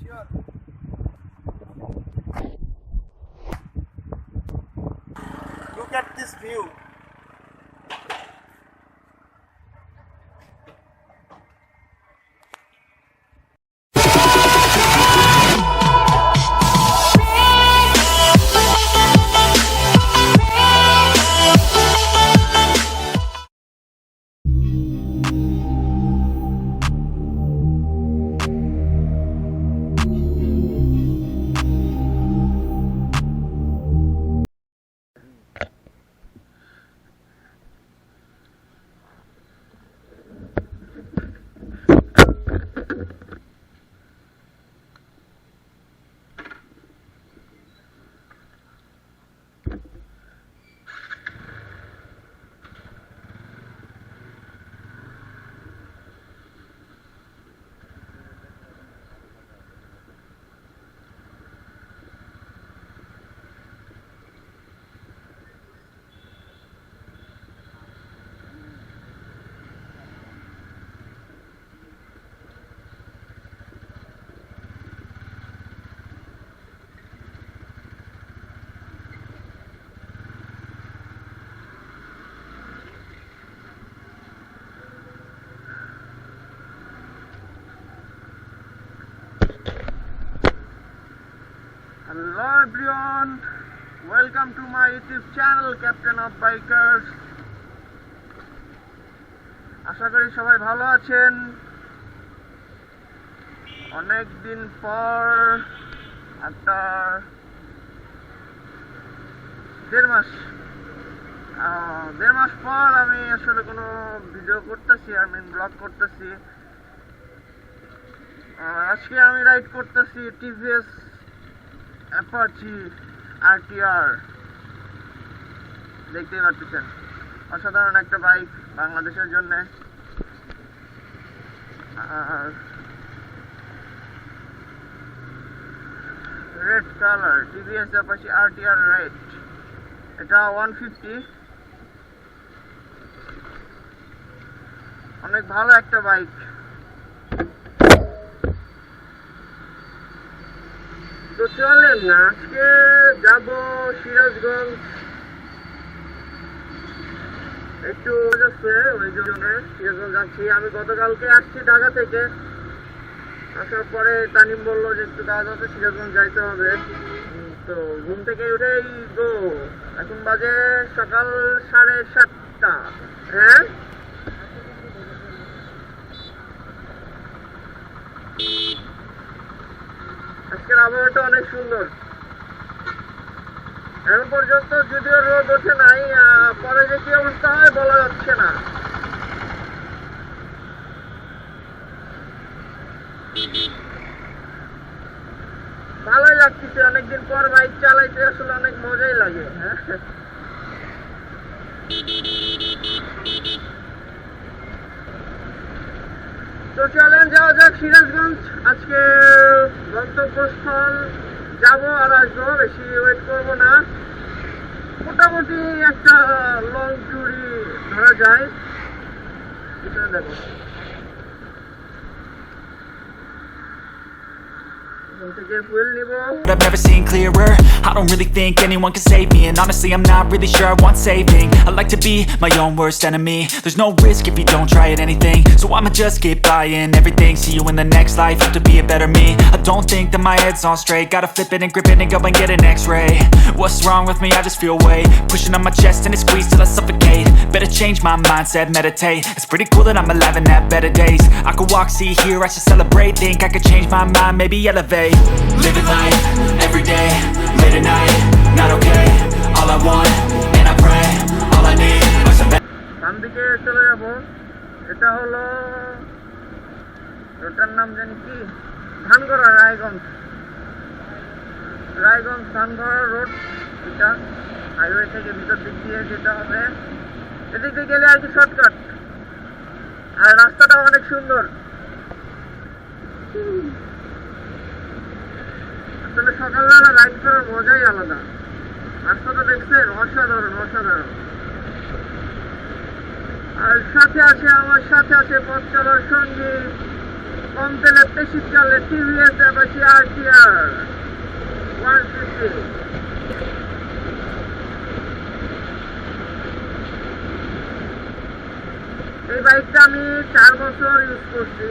Sure. Look at this view. Hello everyone, welcome to my YouTube channel Captain of Bikers. আশা করি সবাই ভালো আছেন। অনেক দিন পর একটা দেড় মাস পর আমি আসলে কোনো ভিডিও করতেছি, ব্লগ করতেছি। আজকে আমি রাইড করতেছি টিভিএস অ্যাপাচি RTR। দেখতেই পাচ্ছেন, অসাধারণ একটা বাইক বাংলাদেশের জন্য। আর red colour TVS Apache RTR red, এটা 150। অনেক ভালো একটা বাইক। তো চলেন আজকে যাব সিরাজগঞ্জ, একটু যাচ্ছে ওই জন্য সিরাজগঞ্জ যাচ্ছি। আমি গতকালকে আসছি ঢাকা থেকে, আসার পরে তানিম বললো যে একটু কাজ আছে, সিরাজগঞ্জ যাইতে হবে। তো ঘুম থেকে উঠেই গো, এখন বাজে সকাল 7:30। হ্যাঁ, আজকের আবহাওয়াটা অনেক সুন্দর। এখন পর্যন্ত যদিও রোদ ওঠে নাই, পরে যে কি অবস্থা হয় বলা যাচ্ছে না। ভালোই লাগতেছে, অনেকদিন পর বাইক চালাইতে আসলে অনেক মজাই লাগে। হ্যাঁ, তো চলেন যাওয়া যাক সিরাজগঞ্জ। আজকে গন্তব্যস্থল যাব আর আসবো, বেশি ওয়েট করবো না। মোটামুটি একটা লং ট্যুরই ধরা যায়। দেখো I've never seen clearer. I don't really think anyone can save me, and honestly I'm not really sure I want saving. I like to be my own worst enemy. There's no risk if you don't try at anything, so I'ma just keep buying everything. See you in the next life, have to be a better me. I don't think that my head's on straight, gotta flip it and grip it and go and get an x-ray. What's wrong with me? I just feel weight pushing on my chest and it squeezes till I suffocate. Better change my mindset, meditate. It's pretty cool that I'm alive and have better days. I could walk, see, hear, I should celebrate. Think I could change my mind, maybe elevate. Living life, every day, late at night, not okay. All I want, and I pray, all I need are some ডান দিকে চলে যাব। এটা হলো রোডটার নাম জানি কি, Dhangara, Raiganj Dhangara road. এটা highway থেকে ভিতর দিক দিয়ে যেতে হবে, এদিক দিয়ে গেলে আর কি শর্টকাট। আর রাস্তাটা অনেক সুন্দর। আসলে সকালবেলা রাইড করার মজাই আলাদা। রাস্তাটা দেখছেন, অসাধারণ। আর আমার সাথে আছে পথ চলার সঙ্গী কম তেলে বেশি চলে টিভিএস আপাচি RTR 150। এই বাইকটা আমি 4 বছর ইউজ করছি,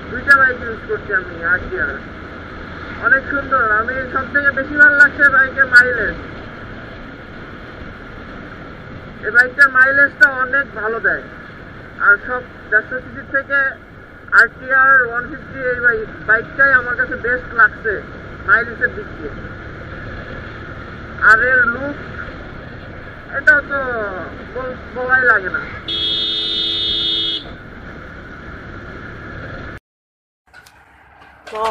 দুইটা বাইক ইউজ করছি আমি RTR। অনেক সুন্দর। আমি সব থেকে বেশি ভালো লাগছে বাইকের মাইলেজ। এই বাইকটার মাইলেজটা অনেক ভালো দেয়, আর সব 150 সিসির থেকে RTR 150 এই বাইকটাই আমার কাছে বেস্ট লাগছে মাইলেজের দিক দিয়ে। আর এর লুক এটাও তো বলাই লাগে না। তো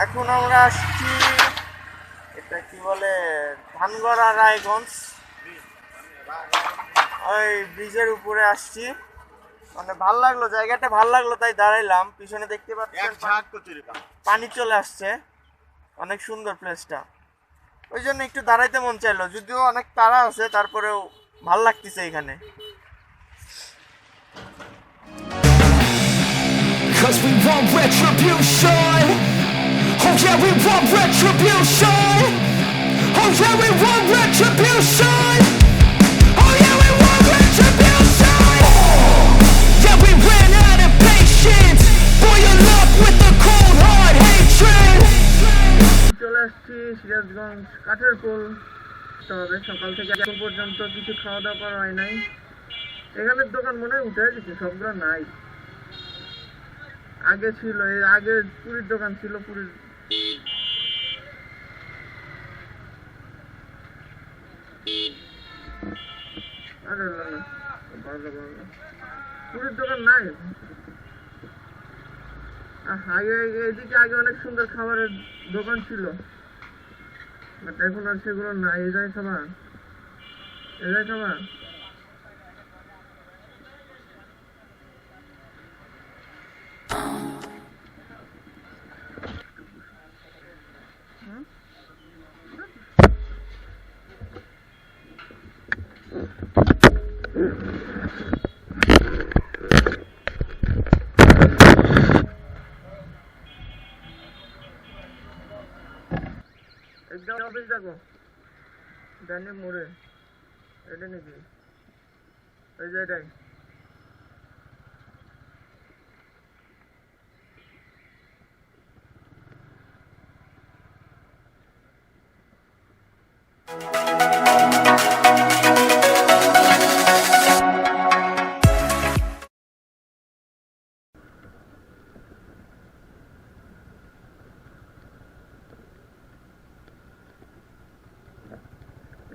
এখন আমরা আসছি, এটা কি বলে, ধানগড়া রায়গঞ্জ, ওই ব্রিজের উপরে আসছি। মানে ভাল লাগলো, জায়গাটা ভাল লাগলো, তাই দাঁড়াইলাম। পিছনে দেখতে পাচ্ছেন পানি চলে আসছে, অনেক সুন্দর প্লেসটা। ওই জন্য একটু দাঁড়াইতে মন চাইলো, যদিও অনেক তাড়া আছে, তারপরেও ভাল লাগতেছে এখানে। Cause we want retribution. Oh yeah, we want retribution. Oh yeah, we want retribution. Oh yeah, we want retribution. Yeah, we ran out of patience. Boil up with the cold hard hatred. চলে আসছি সিরাজগঞ্জ কাঠের pole. তবে সকাল থেকে এখন পর্যন্ত কিছু খাওয়া দাওয়া করা হয় নাই। এখানের দোকান মনে হয় উঠে গেছে, সবগুলো নাই। আগে ছিল, এর আগে পুরীর দোকান ছিল, পুরীর পুরীর দোকান নাই। আগে এদিকে আগে অনেক সুন্দর খাবারের দোকান ছিল, বাট এখন আর সেগুলো নাই। এই যায় খাবার, এই যায় খাবার। একদম অফিস দেখো, ডানে মোড়ে, এটা নাকি ওই যে এটাই।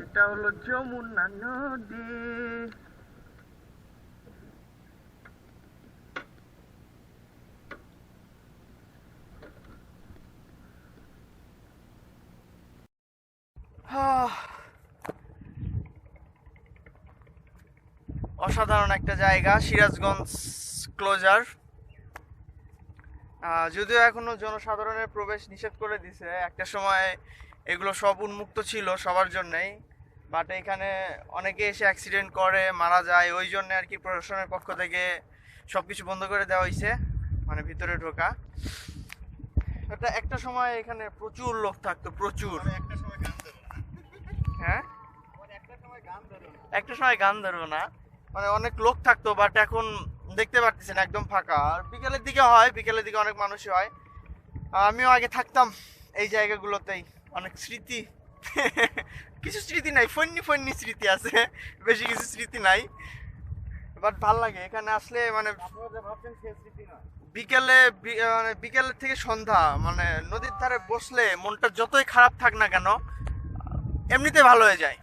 এটা হলো যমুনা নদী। অসাধারণ একটা জায়গা সিরাজগঞ্জ ক্লোজার। যদিও এখনো জনসাধারণের প্রবেশ নিষেধ করে দিছে, একটা সময় এগুলো সব উন্মুক্ত ছিল সবার জন্যই, বাট এখানে অনেকে এসে অ্যাক্সিডেন্ট করে মারা যায়, ওই জন্য আর কি প্রশাসনের পক্ষ থেকে সব কিছু বন্ধ করে দেওয়া হয়েছে, মানে ভিতরে ঢোকা। এটা একটা সময় এখানে প্রচুর লোক থাকতো, প্রচুর। হ্যাঁ, একটা সময় গান ধরবো না, মানে অনেক লোক থাকতো, বাট এখন দেখতে পারতেছেন একদম ফাঁকা। আর বিকেলের দিকে হয়, বিকেলের দিকে অনেক মানুষই হয়। আমিও আগে থাকতাম এই জায়গাগুলোতেই। অনেক স্মৃতি কিছু স্মৃতি নাই, ফন্নি স্মৃতি আছে, বেশি কিছু স্মৃতি নাই, বাট ভাল লাগে এখানে আসলে। মানে বিকেলের থেকে সন্ধ্যা, মানে নদীর ধারে বসলে মনটা যতই খারাপ থাক না কেন এমনিতে ভালো হয়ে যায়।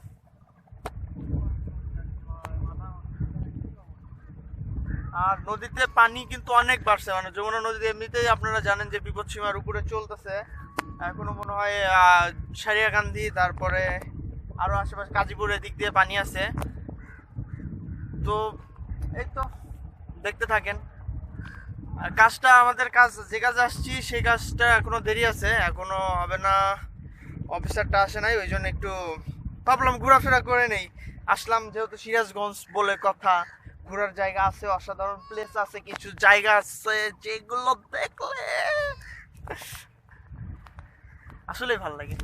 আর নদীতে পানি কিন্তু অনেক বাড়ছে, মানে যমুনা নদীতে এমনিতেই আপনারা জানেন যে বিপদসীমার উপরে চলতেছে। এখনো মনে হয় সারিয়াকান্দি, তারপরে আরো আশেপাশে কাজীপুরের দিক দিয়ে পানি আছে। তো এই তো দেখতে থাকেন। আর কাজটা, আমাদের কাজ, যে কাজে আসছি সেই কাজটা এখনো দেরি আছে, এখনো হবে না, অফিসারটা আসে নাই, ওই জন্য একটু ভাবলাম ঘোরাফেরা করে নেই। আসলাম যেহেতু সিরাজগঞ্জ বলে কথা, ঘোরার জায়গা আছে, অসাধারণ প্লেস আছে, কিছু জায়গা আছে যেগুলো দেখলে আসলেই ভালো লাগে।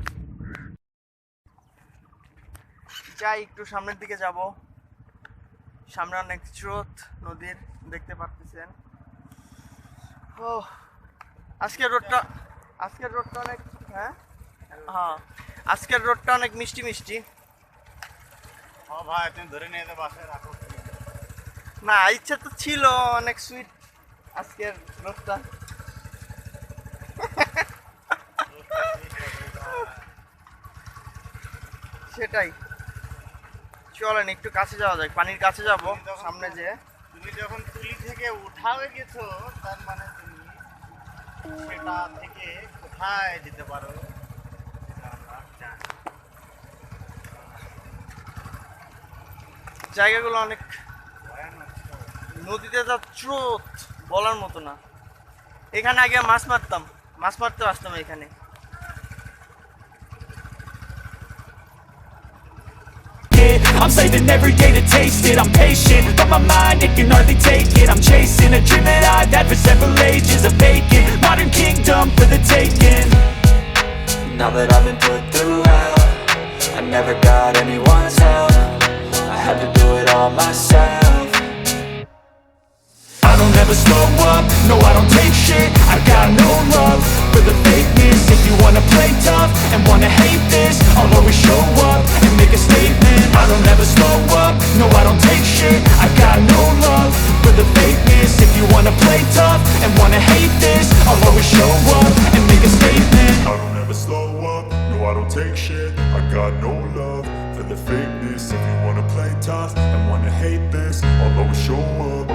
যাই একটু সামনের দিকে যাব, সামনে অনেক স্রোত নদীর দেখতে পাচ্ছেন। ও আজকের রোডটা অনেক হ্যাঁ আজকের রোডটা অনেক মিষ্টি মিষ্টি। ও ভাই তুমি ধরে নিয়ে যাও বাসায় রাখো। না ইচ্ছা তো ছিল, অনেক সুইট আজকের রোডটা। সেটাই, চলেন একটু কাছে যাওয়া যাক, পানির কাছে যাব সামনে যে। তুমি যখন তুলি থেকে উঠাও গেছো তার মানে তুমি সেটা থেকে কোথায় যেতে পারো সেটা আমরা জানি। জায়গাগুলো অনেক, ভয়ানক। নদীতে যা স্রোত বলার মতো না। এখানে আগে মাছ মারতে আসতাম এখানে। I'm saving every day to taste it. I'm patient, but my mind, it can hardly take it. I'm chasing a dream that I've had for several ages. A vacant, modern kingdom for the taking. Now that I've been put through hell, I never got anyone's help. I had to do it all myself. I don't ever slow up, no I don't take shit. I got no love for the fakeness. If you wanna play tough and wanna hate this, I'll always show up and make a statement. I don't ever slow up, no I don't take shit. I got no love for the fakeness. If you wanna play tough and wanna hate this, I'll always show up and make a statement. I don't ever slow up, no I don't take shit. I got no love for the fakeness. If you wanna play tough and wanna hate this, I'll always show up.